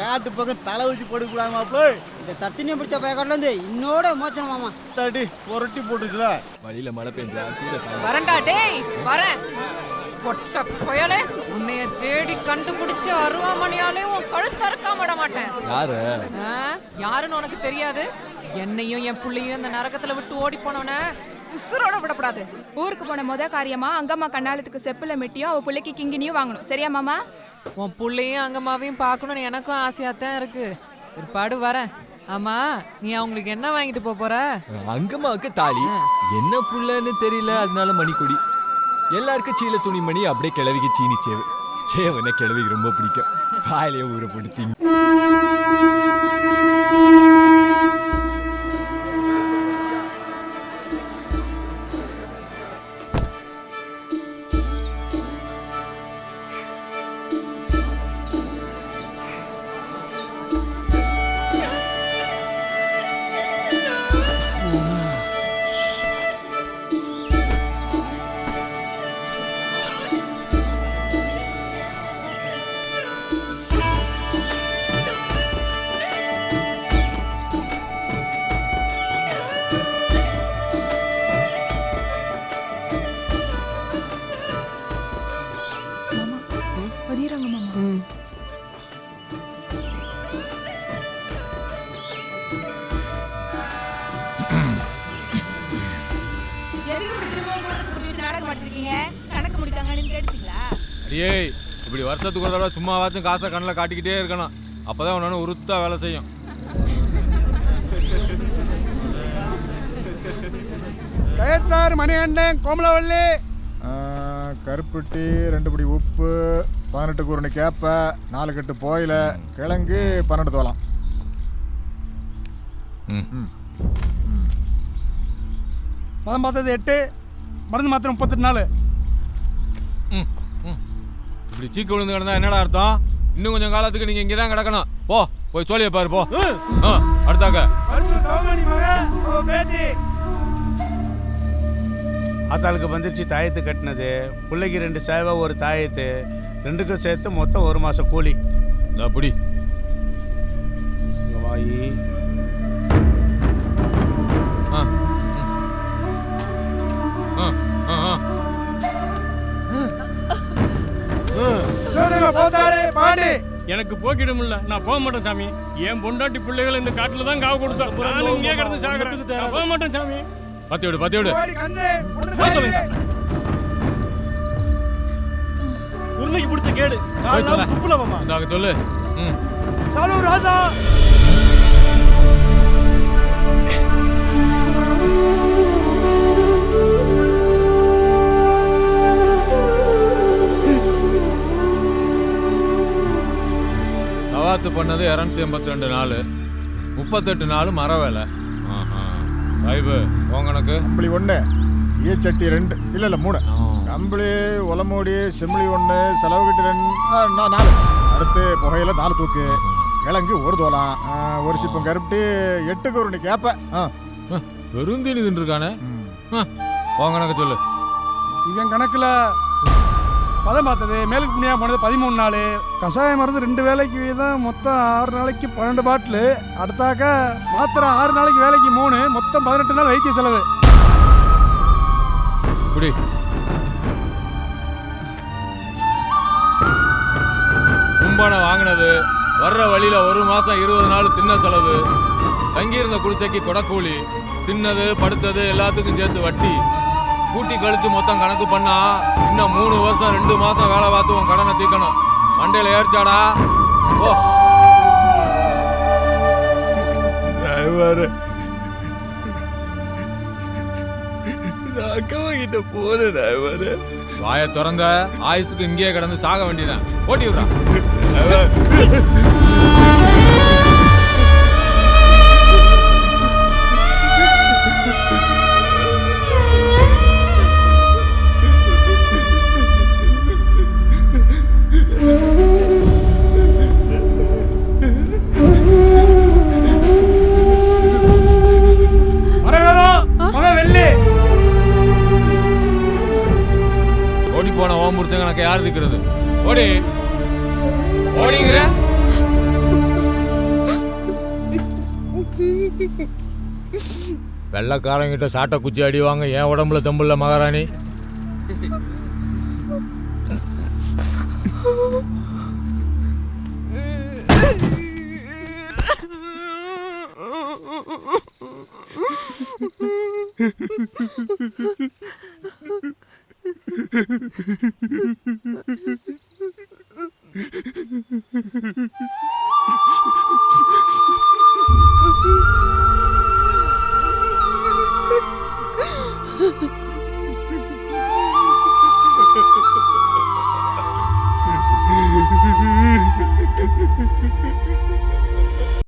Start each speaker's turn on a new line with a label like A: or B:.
A: காட்டு பக்கம் தலை வச்சு படுக்கூடாது மாப்பிள்ள.
B: இந்த தத்தினியம் பிடிச்ச பேக்கட்ல இருந்து இன்னோட மோச்சனம் மாமா.
A: தடி புரட்டி போட்டுச்சுல.
C: வழியில மழை பெஞ்சா
D: வரண்டா டேய் வரேன். பொட்ட புயலே உன்னைய தேடி கண்டுபிடிச்ச அருவாமணியாலே உன் கழுத்து அறுக்காம விட மாட்டேன்.
C: யாரு
D: யாருன்னு உனக்கு தெரியாது. என்னையும் என் புள்ளையும் இந்த நரகத்துல விட்டு ஓடி போனவன உசுரோட விடக்கூடாது.
E: ஊருக்கு போன முத காரியமா அங்கம்மா கண்ணாலத்துக்கு செப்புல மெட்டியும் அவ பிள்ளைக்கு கிங்கினியும் வாங்கணும். சரியா மாமா?
D: உன் புள்ளையும் அங்கம்மாவையும் பார்க்கணும்னு எனக்கும் ஆசையாத்தான் இருக்கு. பிற்பாடு வரேன். ஆமா நீ அவங்களுக்கு என்ன வாங்கிட்டு போற?
C: அங்கம்மாவுக்கு தாலி, என்ன புள்ளன்னு தெரியல, அதனால மணிக்கொடி. எல்லாருக்கும் சீல துணிமணி, அப்படியே கிழவிக்கு சீனி சேவை. சேவனை கிழவிக்கு ரொம்ப பிடிக்கும். காயிலே ஊற போட்டு
F: இப்படி வருஷத்துக்கு ஒரு தடவை சும்மாவாச்சும் காசை கண்ணில் காட்டிக்கிட்டே இருக்கணும். அப்பதான் ஒன்று உருத்தா வேலை செய்யும்.
A: கயத்தாறு மணிகண்டன் கோமலவள்ளி கருப்பட்டி 2 படி உப்பு 18 குருணி கேப்ப 4 கட்டு போயில கிழங்கு 12 தோலம்.
G: பதம் பார்த்தது 8, மருந்து மாத்திரம் 38 நாள்.
F: இப்படி சீக்கு விழுந்து கிடந்தா என்னடா அர்த்தம்? இன்னும் கொஞ்சம் காலத்துக்கு நீங்க இங்கதான் கிடக்கணும். போய் சோழிய பாரு போ. அடுத்தாக்க
H: ஆத்தாளுக்கு வந்துருச்சு தாயத்து கட்டினது. பிள்ளைக்கு 2 சேவை 1 தாயத்து, 2க்கும் சேர்த்து மொத்தம் 1 மாசம் கூலி.
F: அப்படி
H: வாயி
G: எனக்கு போக்கிட முடியல, நான் போக மாட்டேன் சாமி. என் பொண்டாட்டி பிள்ளைகள் இந்த காட்டுல தான் காவு கொடுத்தேன். இங்கே கிடந்து சாகிறதுக்கு போக மாட்டேன் சாமி.
F: பத்தி விடு
G: உருளைக்கு பிடிச்ச கேடு துப்புல மாமா.
F: சொல்லு
G: சாலு ராஜா.
F: கவாத்து பண்ணது 282 நாள், 38 நாள் மர வேலை. சாஹிபு உனக்கு
A: கம்பளி 1, ஈச்சட்டி 2, இல்ல 3, கம்பளி உலமோடி செம்மளி 1, செலவு கட்டி 2, 4. அடுத்து புகையில 4 தூக்கு, கிழங்கு 1 தோலம், 1 சிப்பம் கருப்பட்டி 8 குருணி கேப்ப.
F: பெருந்தீனி தின்றுருக்கானே. உனக்கு சொல்லு.
G: இவன் கணக்குல பதம் பார்த்தது மேலுக்கு புண்ணியா போனது 13 நாள். கஷாயம் மருந்து 2 வேலைக்கு வீதம் மொத்தம் 6 நாளைக்கு 12 பாட்டிலு. அடுத்தாக்க மாத்திரை 6 நாளைக்கு வேலைக்கு 3, மொத்தம் 18 நாள் வைத்திய செலவு.
F: கும்பானை வாங்கினது, வர்ற வழியில 1 மாசம் 20 நாள் தின்ன செலவு, தங்கியிருந்த குடிசைக்கு கொடக்கூலி, தின்னது படுத்தது எல்லாத்துக்கும் சேர்த்து வட்டி கூட்டி கழிச்சு மொத்தம் கணக்கு பண்ணா இன்னும் 3 வருஷம் 2 மாசம் வேலை பார்த்து உன் கடனை தீக்கணும். மண்டையில ஏறிச்சாடா? ஓ
C: அக்கா போன
F: வாயை திறந்த ஆயுசுக்கு இங்கேயே கிடந்து சாக வேண்டியதான். ஓட்டி விடுறா. போன ஓம் முடிச்ச கணக்கு யார் இருக்கிறது? ஓடி ஓடிங்கிற வெள்ளைக்காரங்கிட்ட சாட்டை குச்சி அடிவாங்க, என் உடம்புல தம்புள்ள மகாராணி.